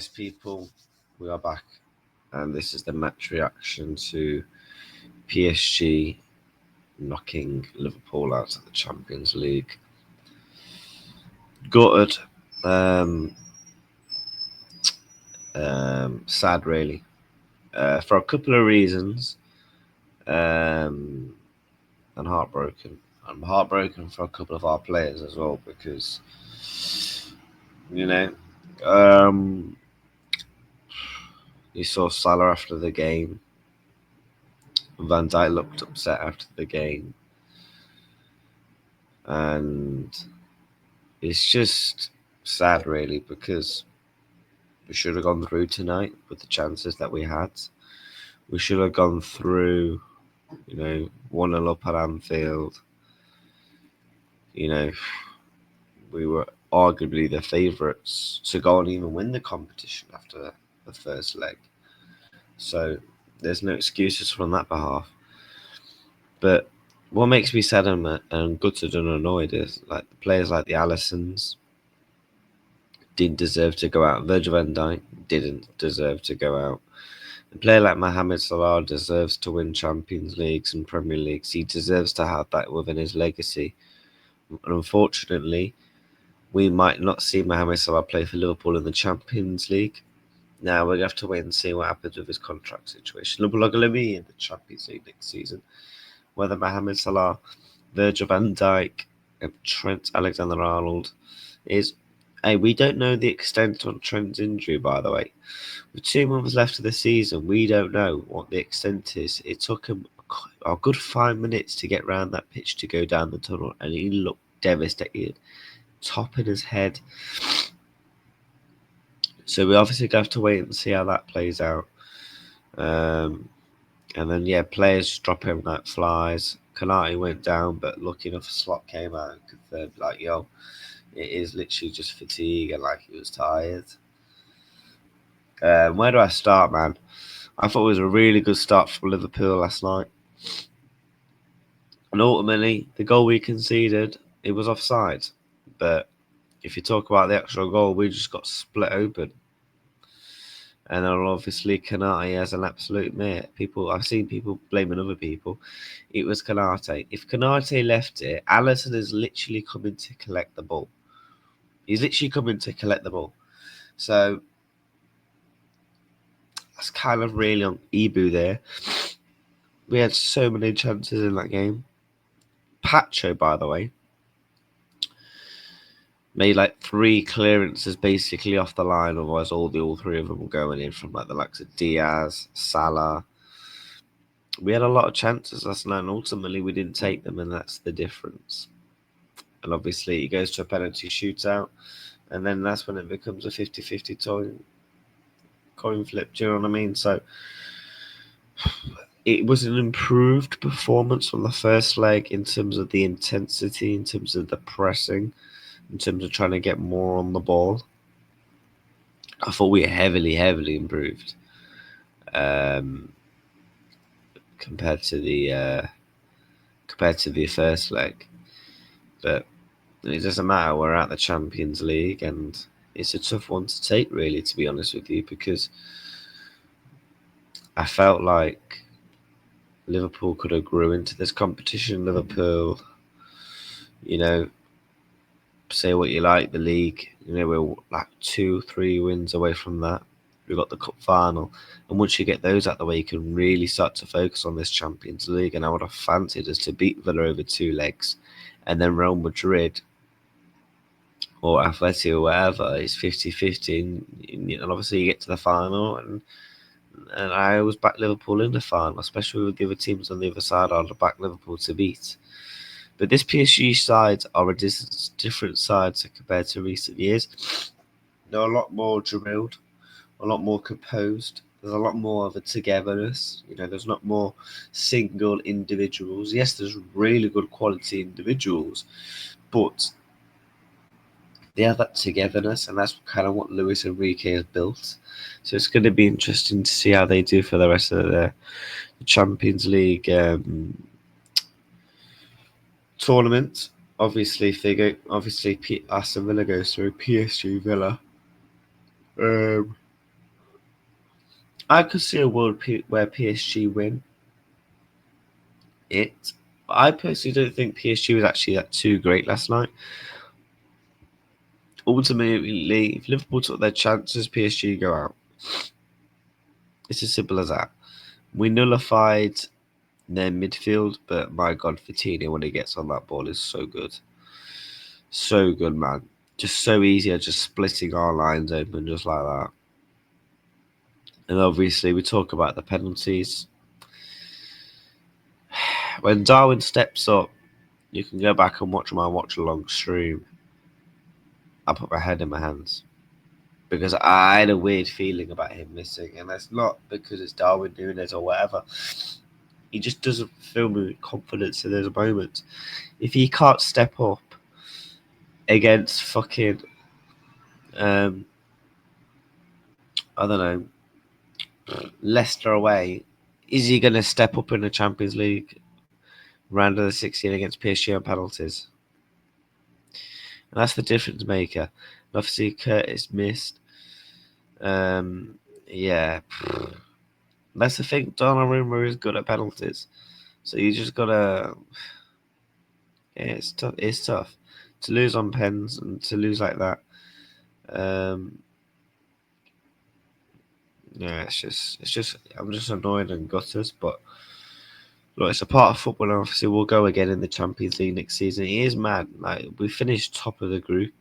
Yes, people, we are back, and this is the match reaction to PSG knocking Liverpool out of the Champions League. Gutted, um, sad really, for a couple of reasons, um, and heartbroken. I'm heartbroken for a couple of our players as well because, you know, um, you saw Salah after the game. Van Dijk looked upset after the game, and it's just sad, really, because we should have gone through tonight with the chances that we had. We should have gone through, 1-0 up at Anfield. We were arguably the favourites to go and even win the competition after the first leg. So there's no excuses from that behalf. But what makes me sad and gutted and annoyed is like the players like the Allisons didn't deserve to go out. Virgil van Dijk didn't deserve to go out. A player like Mohamed Salah deserves to win Champions Leagues and Premier Leagues. He deserves to have that within his legacy. And unfortunately, we might not see Mohamed Salah play for Liverpool in the Champions League. Now we're going to have to wait and see what happens with his contract situation. Liverpool are going to be in the Champions League next season. Whether Mohamed Salah, Virgil van Dijk, and Trent Alexander-Arnold is... Hey, we don't know the extent on Trent's injury, by the way. With 2 months left of the season, we don't know what the extent is. It took him a good 5 minutes to get round that pitch to go down the tunnel, and he looked devastated, top in his head. So we obviously have to wait and see how that plays out. And then, players just drop him like flies. Kanate went down, but lucky enough, a slot came out and confirmed, it is literally just fatigue and he was tired. Where do I start, man? I thought it was a really good start for Liverpool last night. And ultimately, the goal we conceded, it was offside. But if you talk about the actual goal, we just got split open. And then obviously Kanate as an absolute mate. I've seen people blaming other people. It was Kanate. If Kanate left it, Alisson is literally coming to collect the ball. He's literally coming to collect the ball. So that's kind of really on Ibu there. We had so many chances in that game. Pacho, by the way, made 3 clearances basically off the line, otherwise all 3 of them were going in from the likes of Diaz, Salah. We had a lot of chances last night, and ultimately we didn't take them, and that's the difference. And obviously he goes to a penalty shootout, and then that's when it becomes a 50-50 coin flip. Do you know what I mean? So it was an improved performance from the first leg in terms of the intensity, in terms of the pressing, in terms of trying to get more on the ball. I thought we heavily improved compared to the first leg. But it doesn't matter. We're at the Champions League, and it's a tough one to take, really, to be honest with you, because I felt like Liverpool could have grew into this competition. Liverpool, say what you like, the league, we're 2-3 wins away from that. We've got the cup final, and once you get those out the way, you can really start to focus on this Champions League. And I would have fancied us to beat Villa over 2 legs, and then Real Madrid or Atleti or whatever is 50-50, and obviously you get to the final, and I always back Liverpool in the final, especially with the other teams on the other side. I'd back Liverpool to beat. But this PSG side are a different side compared to recent years. They're a lot more drilled, a lot more composed. There's a lot more of a togetherness. There's not more single individuals. Yes, there's really good quality individuals, but they have that togetherness, and that's kind of what Luis Enrique has built. So it's going to be interesting to see how they do for the rest of the Champions League tournament. Obviously, if they go, Aston Villa goes through PSG Villa. I could see a world where PSG win it. I personally don't think PSG was actually that too great last night. Ultimately, if Liverpool took their chances, PSG go out. It's as simple as that. We nullified their midfield, but my God, Coutinho when he gets on that ball is so good. So good, man. Just so easy at just splitting our lines open just like that. And obviously, we talk about the penalties. When Darwin steps up, you can go back and watch my watch-along stream. I put my head in my hands. Because I had a weird feeling about him missing. And that's not because it's Darwin doing it or whatever. He just doesn't fill me with confidence in those moments. If he can't step up against fucking, I don't know, Leicester away, is he going to step up in the Champions League round of the 16 against PSG on penalties? And that's the difference maker. And obviously, Curtis missed. Yeah. That's the thing. Donnarumma is good at penalties. So you just got to. Yeah, it's tough. It's tough to lose on pens and to lose like that. Yeah, it's just. I'm just annoyed and gutted, but look, it's a part of football, and obviously we'll go again in the Champions League next season. It is mad. Like we finished top of the group,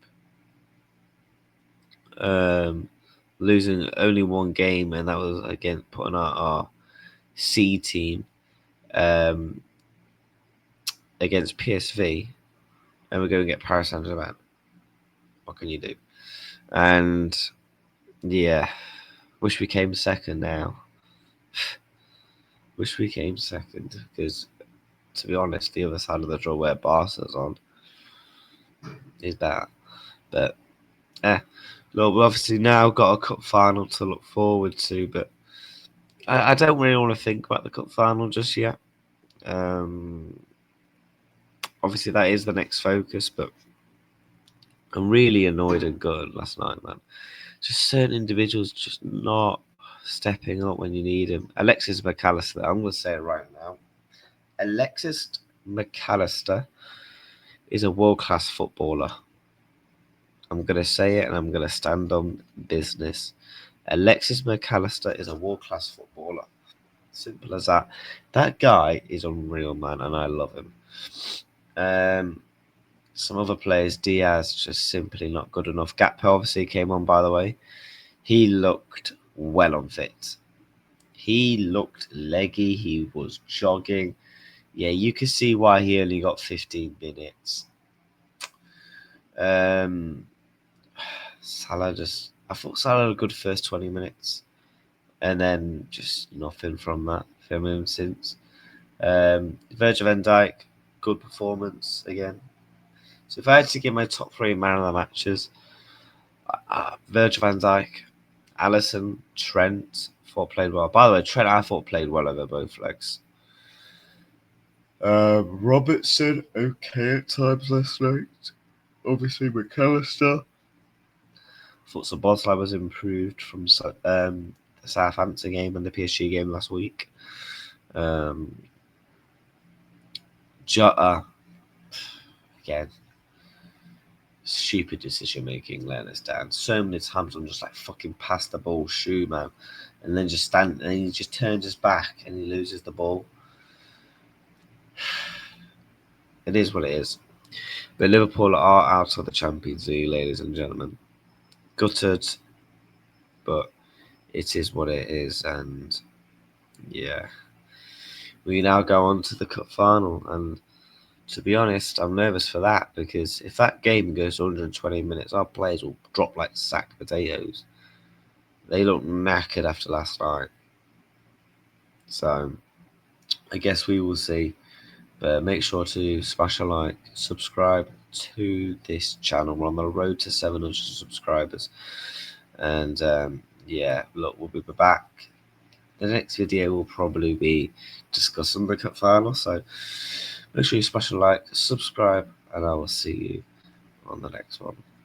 losing only one game, and that was again putting our C team against PSV, and we're going to get Paris Saint-Germain. What can you do? And yeah, wish we came second now. Wish we came second because, to be honest, the other side of the draw where Barca's on is better. But look, we've obviously now got a cup final to look forward to, but I don't really want to think about the cup final just yet. Obviously, that is the next focus, but I'm really annoyed and gutted last night, man. Just certain individuals just not stepping up when you need him. Alexis McAllister, I'm going to say it right now. Alexis McAllister is a world-class footballer. I'm going to say it and I'm going to stand on business. Alexis McAllister is a world-class footballer. Simple as that. That guy is unreal, man, and I love him. Some other players, Diaz, just simply not good enough. Gakpo obviously came on, by the way. He looked well unfit. He looked leggy. He was jogging. Yeah, you can see why he only got 15 minutes. Salah I thought Salah had a good first 20 minutes. And then just nothing from that from him since. Virgil van Dijk, good performance again. So if I had to give my top 3 man of the matches, Virgil van Dijk, Alisson, Trent, thought played well. By the way, Trent I thought played well over both legs. Robertson, okay at times last night. Obviously, McAllister. Thought Szoboszlai was improved from the Southampton game and the PSG game last week. Jota, again, stupid decision making, letting us down. So many times I'm just like fucking past the ball, shoe man, and then just stand, and he just turns his back and he loses the ball. It is what it is. But Liverpool are out of the Champions League, ladies and gentlemen. Gutted, but it is what it is, and yeah, we now go on to the cup final, and to be honest, I'm nervous for that because if that game goes 120 minutes, our players will drop like sacked potatoes. They look knackered after last night. So I guess we will see. But make sure to smash a like, subscribe to this channel. We're on the road to 700 subscribers. And yeah, look, we'll be back. The next video will probably be discussing the cup final. So make sure you smash a like, subscribe, and I will see you on the next one.